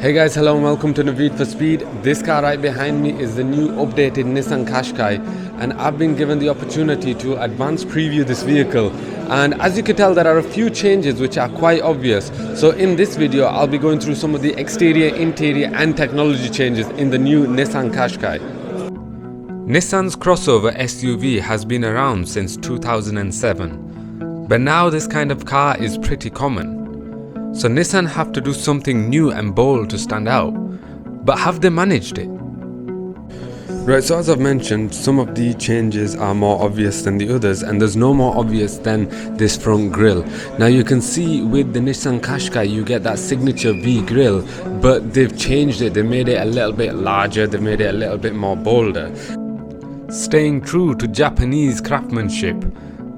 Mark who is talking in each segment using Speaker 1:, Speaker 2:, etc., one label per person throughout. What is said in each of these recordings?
Speaker 1: Hey guys, hello and welcome to Naveed for Speed. This car right behind me is the new updated Nissan Qashqai, and I've been given the opportunity to advance preview this vehicle. And as you can tell, there are a few changes which are quite obvious. So in this video, I'll be going through some of the exterior, interior and technology changes in the new Nissan Qashqai. Nissan's crossover SUV has been around since 2007, but now this kind of car is pretty common. So Nissan have to do something new and bold to stand out. But have they managed it? Right, so as I've mentioned, some of the changes are more obvious than the others, and there's no more obvious than this front grille. Now you can see with the Nissan Qashqai you get that signature V grille, but they've changed it. They made it a little bit larger, they made it a little bit more bolder. Staying true to Japanese craftsmanship,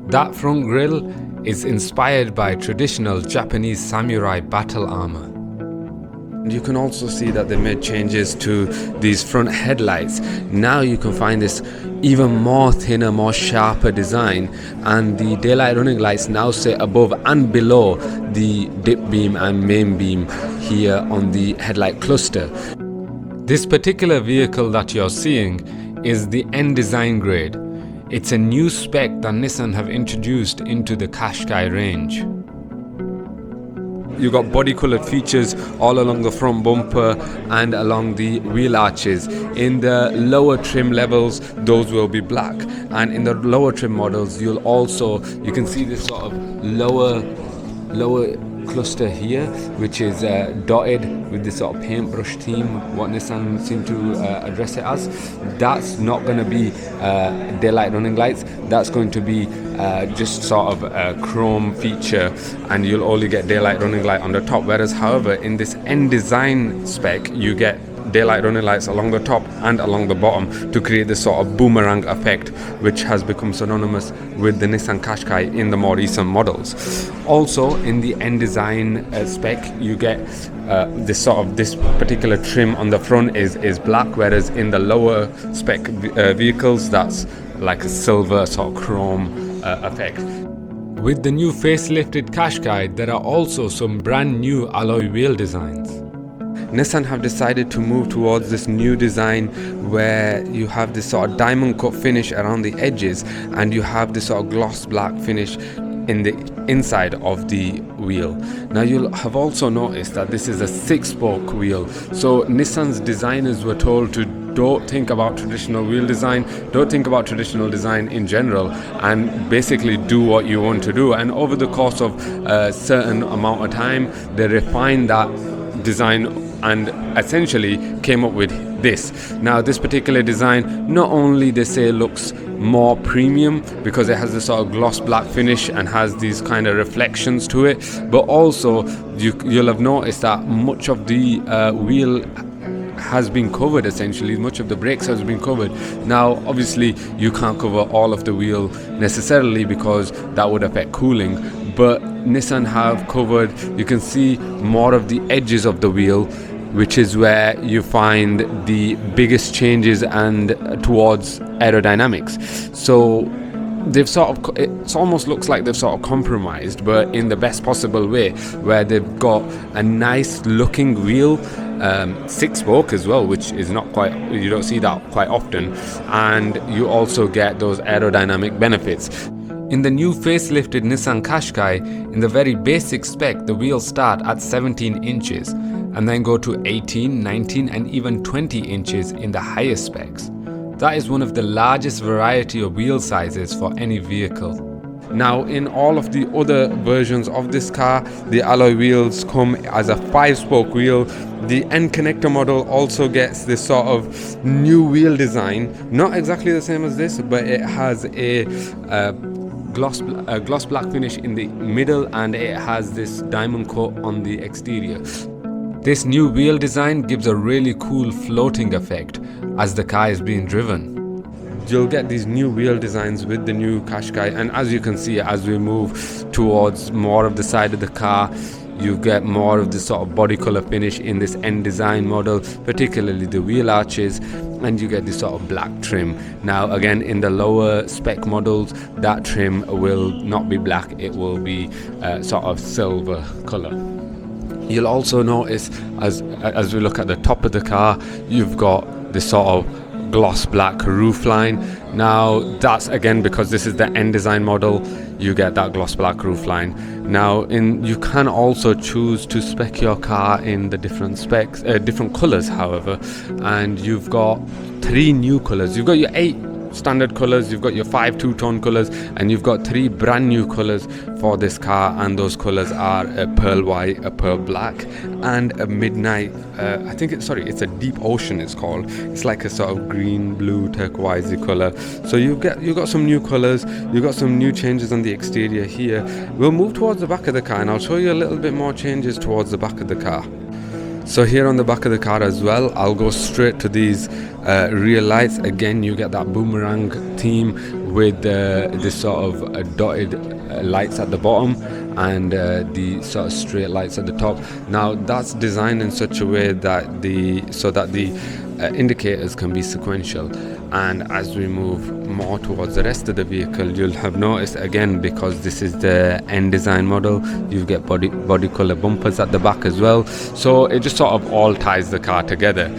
Speaker 1: that front grille is inspired by traditional Japanese samurai battle armor. You can also see that they made changes to these front headlights. Now you can find this even more thinner, more sharper design, and the daylight running lights now sit above and below the dip beam and main beam here on the headlight cluster. This particular vehicle that you're seeing is the N-Design grade. It's a new spec that Nissan have introduced into the Qashqai range. You've got body coloured features all along the front bumper and along the wheel arches. In the lower trim levels, those will be black, and in the lower trim models you can see this sort of lower cluster here, which is dotted with this sort of paintbrush theme, what Nissan seem to address it as. That's not going to be daylight running lights, that's going to be just sort of a chrome feature, and you'll only get daylight running light on the top. Whereas however in this N-Design spec you get daylight running lights along the top and along the bottom to create this sort of boomerang effect, which has become synonymous with the Nissan Qashqai in the more recent models. Also in the N-Design spec you get this particular trim on the front is black, whereas in the lower spec vehicles that's like a silver sort of chrome effect. With the new facelifted Qashqai, there are also some brand new alloy wheel designs. Nissan have decided to move towards this new design where you have this sort of diamond cut finish around the edges, and you have this sort of gloss black finish in the inside of the wheel. Now you'll have also noticed that this is a 6-spoke wheel. So Nissan's designers were told to don't think about traditional wheel design, don't think about traditional design in general, and basically do what you want to do. And over the course of a certain amount of time they refined that design and essentially came up with this. Now this particular design not only they say looks more premium because it has this sort of gloss black finish and has these kind of reflections to it, but also you'll have noticed that much of the wheel has been covered. Essentially much of the brakes has been covered. Now obviously you can't cover all of the wheel necessarily because that would affect cooling, but Nissan have covered, you can see more of the edges of the wheel, which is where you find the biggest changes and towards aerodynamics. So they've it almost looks like they've sort of compromised, but in the best possible way, where they've got a nice looking wheel, 6-spoke as well, which is not quite, you don't see that quite often, and you also get those aerodynamic benefits. In the new facelifted Nissan Qashqai, in the very basic spec, the wheels start at 17 inches and then go to 18, 19 and even 20 inches in the highest specs. That is one of the largest variety of wheel sizes for any vehicle. Now in all of the other versions of this car, the alloy wheels come as a 5-spoke wheel. The N-Connecta model also gets this sort of new wheel design, not exactly the same as this, but it has a gloss black finish in the middle, and it has this diamond cut on the exterior. This new wheel design gives a really cool floating effect as the car is being driven. You'll get these new wheel designs with the new Qashqai, and as you can see, as we move towards more of the side of the car, you get more of this sort of body color finish in this N-Design model, particularly the wheel arches, and you get this sort of black trim. Now again, in the lower spec models, that trim will not be black, it will be sort of silver color. You'll also notice as we look at the top of the car, you've got this sort of gloss black roof line. Now that's again because this is the N-Design model, you get that gloss black roof line. Now you can also choose to spec your car in the different specs, different colors however, and you've got 3 new colors. You've got your 8 standard colors, you've got your 5 two-tone colors, and you've got 3 brand new colors for this car, and those colors are a pearl white, a pearl black, and a midnight it's a deep ocean it's called. It's like a sort of green, blue, turquoisey color. So you've got some new colors, you've got some new changes on the exterior here. We'll move towards the back of the car and I'll show you a little bit more changes towards the back of the car. So here on the back of the car as well, I'll go straight to these rear lights. Again, you get that boomerang theme with this sort of dotted lights at the bottom and the sort of straight lights at the top. Now that's designed in such a way that the indicators can be sequential, and as we move more towards the rest of the vehicle, you'll have noticed again, because this is the N-Design model, you get body color bumpers at the back as well, so it just sort of all ties the car together.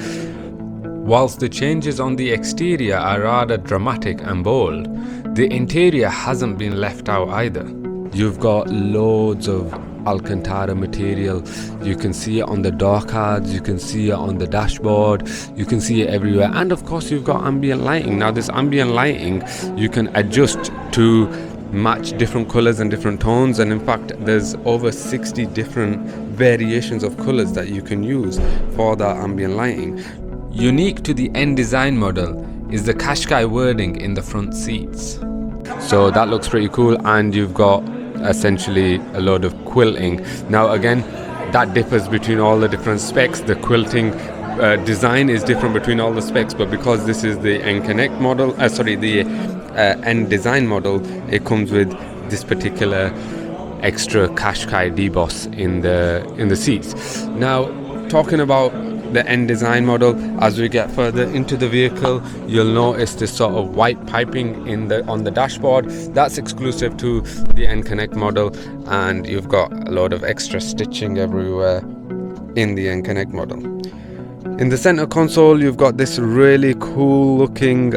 Speaker 1: Whilst the changes on the exterior are rather dramatic and bold, the interior hasn't been left out either. You've got loads of Alcantara material. You can see it on the door cards, you can see it on the dashboard, you can see it everywhere, and of course you've got ambient lighting. Now this ambient lighting you can adjust to match different colors and different tones, and in fact there's over 60 different variations of colors that you can use for that ambient lighting. Unique to the N-Design model is the Qashqai wording in the front seats. So that looks pretty cool, and you've got essentially a load of quilting. Now again, that differs between all the different specs. The quilting design is different between all the specs, but because this is the N-Connect model, the N-Design model, it comes with this particular extra Qashqai deboss in the seats. Now talking about the N-Design model, as we get further into the vehicle, you'll notice this sort of white piping on the dashboard. That's exclusive to the N-Connect model, and you've got a lot of extra stitching everywhere in the N-Connect model. In the center console, you've got this really cool looking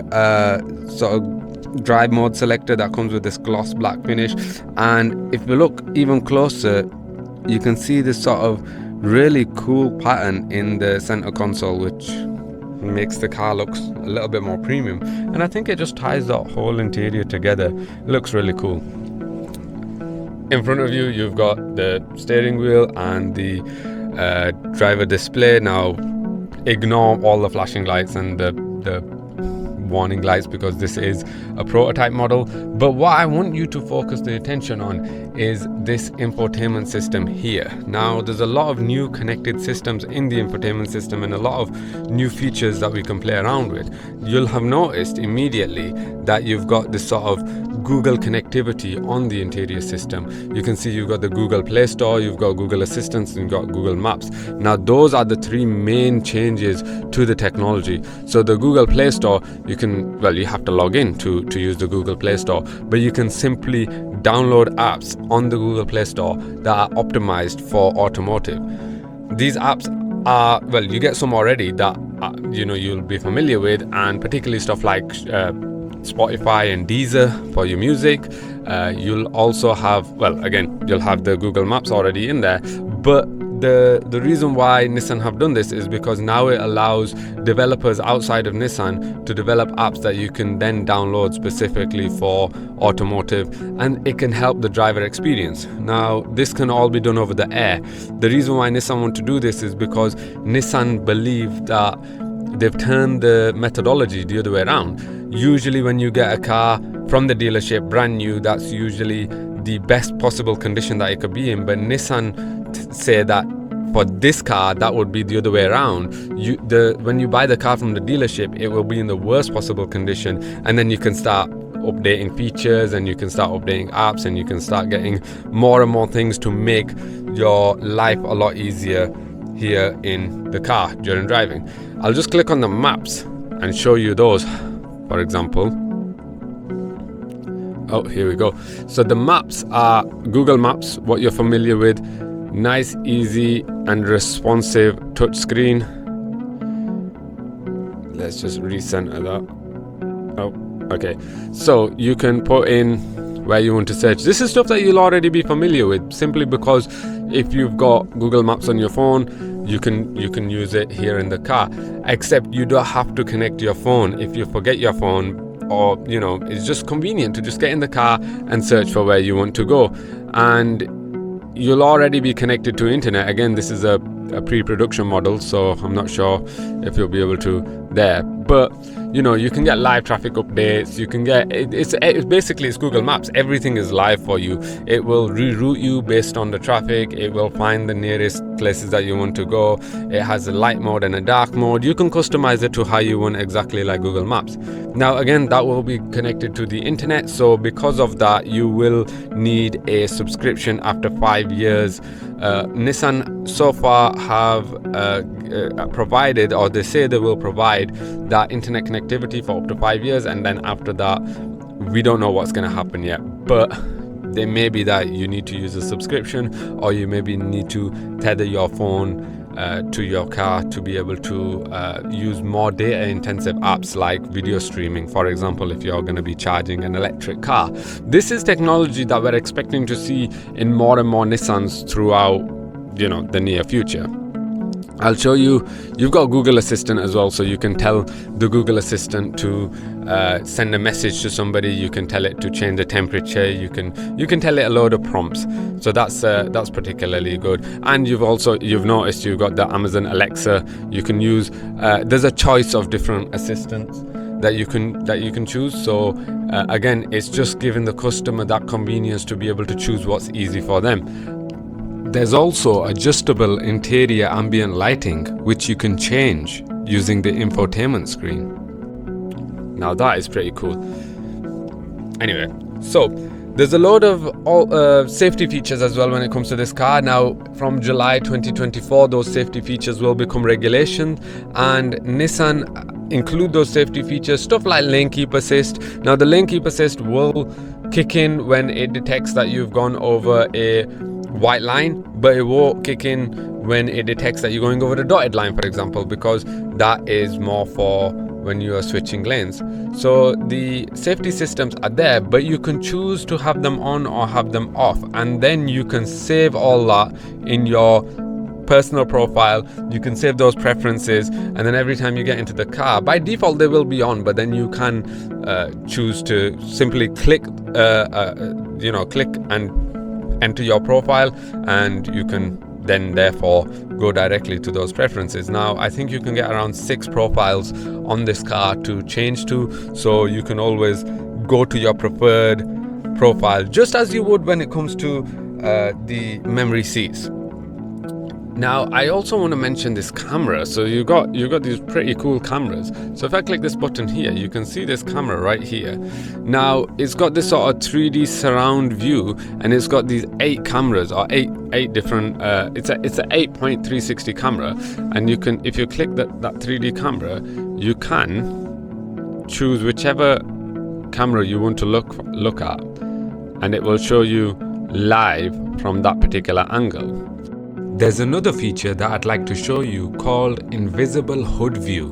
Speaker 1: sort of drive mode selector that comes with this gloss black finish, and if you look even closer, you can see this sort of really cool pattern in the center console, which makes the car look a little bit more premium, and I think it just ties that whole interior together. It looks really cool. In front of you, you've got the steering wheel and the driver display. Now ignore all the flashing lights and the warning lights because this is a prototype model, but what I want you to focus the attention on is this infotainment system here. Now there's a lot of new connected systems in the infotainment system and a lot of new features that we can play around with. You'll have noticed immediately that you've got this sort of Google connectivity on the interior system. You can see you've got the Google Play Store, you've got Google Assistant, and you've got Google Maps. Now those are the 3 main changes to the technology. So the Google Play Store, you have to log in to use the Google Play Store, but you can simply download apps on the Google Play Store that are optimized for automotive. These apps are, you get some already that you'll be familiar with, and particularly stuff like Spotify and Deezer for your music. You'll also have, you'll have the Google Maps already in there, but the reason why Nissan have done this is because now it allows developers outside of Nissan to develop apps that you can then download specifically for automotive, and it can help the driver experience. Now this can all be done over the air. The reason why Nissan want to do this is because Nissan believe that they've turned the methodology the other way around. Usually when you get a car from the dealership brand new, that's usually the best possible condition that it could be in, but Nissan say that for this car that would be the other way around. When you buy the car from the dealership, it will be in the worst possible condition, and then you can start updating features and you can start updating apps and you can start getting more and more things to make your life a lot easier here in the car during driving. I'll just click on the maps and show you those. For example, here we go. So the maps are Google Maps, what you're familiar with. Nice, easy and responsive touchscreen. Let's just recenter that. Oh, okay. So you can put in where you want to search. This is stuff that you'll already be familiar with, simply because if you've got Google Maps on your phone, you can use it here in the car. Except you don't have to connect your phone if you forget your phone, or it's just convenient to just get in the car and search for where you want to go, and you'll already be connected to internet. Again, this is a pre-production model, so I'm not sure if you'll be able to there, but you can get live traffic updates. You can get it's basically Google Maps. Everything is live for you. It will reroute you based on the traffic. It will find the nearest places that you want to go. It has a light mode and a dark mode. You can customize it to how you want, exactly like Google Maps. Now again, that will be connected to the internet, so because of that you will need a subscription after 5 years. Nissan so far have provided, or they say they will provide, that internet connectivity for up to 5 years, and then after that we don't know what's going to happen yet, but there may be that you need to use a subscription, or you maybe need to tether your phone to your car to be able to use more data intensive apps like video streaming, for example, if you're going to be charging an electric car. This is technology that we're expecting to see in more and more Nissans throughout the near future. I'll show you. You've got Google Assistant as well, so you can tell the Google Assistant to send a message to somebody. You can tell it to change the temperature. You can tell it a load of prompts. So that's particularly good. And you've noticed you've got the Amazon Alexa. You can use. There's a choice of different assistants that you can choose. So again, it's just giving the customer that convenience to be able to choose what's easy for them. There's also adjustable interior ambient lighting, which you can change using the infotainment screen. Now that is pretty cool. Anyway, so there's a load of safety features as well when it comes to this car. Now from July 2024, those safety features will become regulation, and Nissan include those safety features, stuff like lane keep assist. Now the lane keep assist will kick in when it detects that you've gone over a white line, but it won't kick in when it detects that you're going over the dotted line, for example, because that is more for when you are switching lanes. So the safety systems are there, but you can choose to have them on or have them off, and then you can save all that in your personal profile. You can save those preferences, and then every time you get into the car, by default they will be on, but then you can choose to simply click and enter your profile, and you can then therefore go directly to those preferences. Now I think you can get around 6 profiles on this car to change to, so you can always go to your preferred profile, just as you would when it comes to the memory seats. Now I also want to mention this camera. So you got these pretty cool cameras. So if I click this button here, you can see this camera right here. Now it's got this sort of 3D surround view, and it's got these 8 cameras, or eight different. It's a 8.360 camera, and you can, if you click that 3D camera, you can choose whichever camera you want to look at, and it will show you live from that particular angle. There's another feature that I'd like to show you called Invisible Hood View.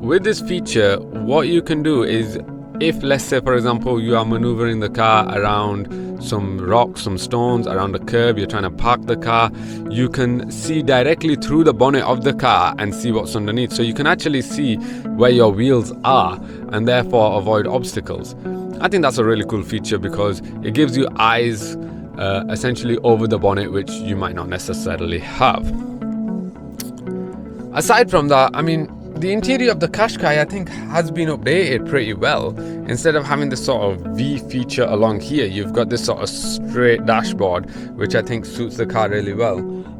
Speaker 1: With this feature, what you can do is, if let's say for example you are maneuvering the car around some rocks, some stones, around a curb, you're trying to park the car, you can see directly through the bonnet of the car and see what's underneath. So you can actually see where your wheels are and therefore avoid obstacles. I think that's a really cool feature because it gives you eyes essentially over the bonnet, which you might not necessarily have. Aside from that, I mean, the interior of the Qashqai I think has been updated pretty well. Instead of having this sort of V feature along here, you've got this sort of straight dashboard, which I think suits the car really well.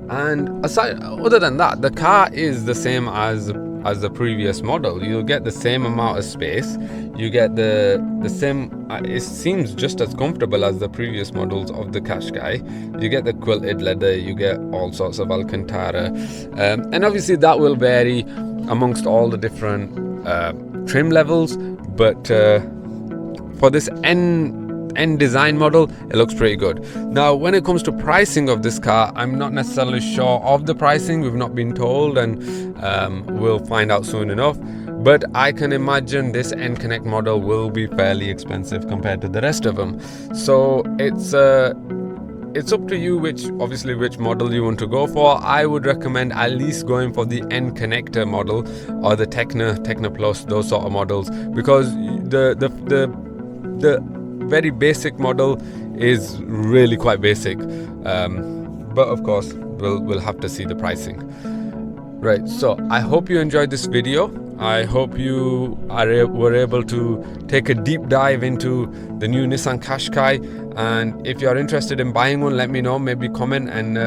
Speaker 1: And other than that, the car is the same as the previous model. You'll get the same amount of space, you get the same, it seems just as comfortable as the previous models of the Qashqai. You get the quilted leather, you get all sorts of Alcantara, and obviously that will vary amongst all the different trim levels, but for this end design model, it looks pretty good. Now when it comes to pricing of this car, I'm not necessarily sure of the pricing. We've not been told, and we'll find out soon enough. But I can imagine this N-Connect model will be fairly expensive compared to the rest of them. So it's up to you which model you want to go for. I would recommend at least going for the N-Connecta model or the Tekna Plus, those sort of models, because the very basic model is really quite basic. But of course, we'll have to see the pricing. Right, so I hope you enjoyed this video. I hope you were able to take a deep dive into the new Nissan Qashqai, and if you're interested in buying one, let me know, maybe comment, and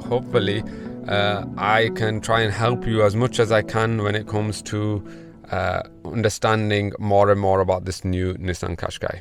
Speaker 1: hopefully I can try and help you as much as I can when it comes to understanding more and more about this new Nissan Qashqai.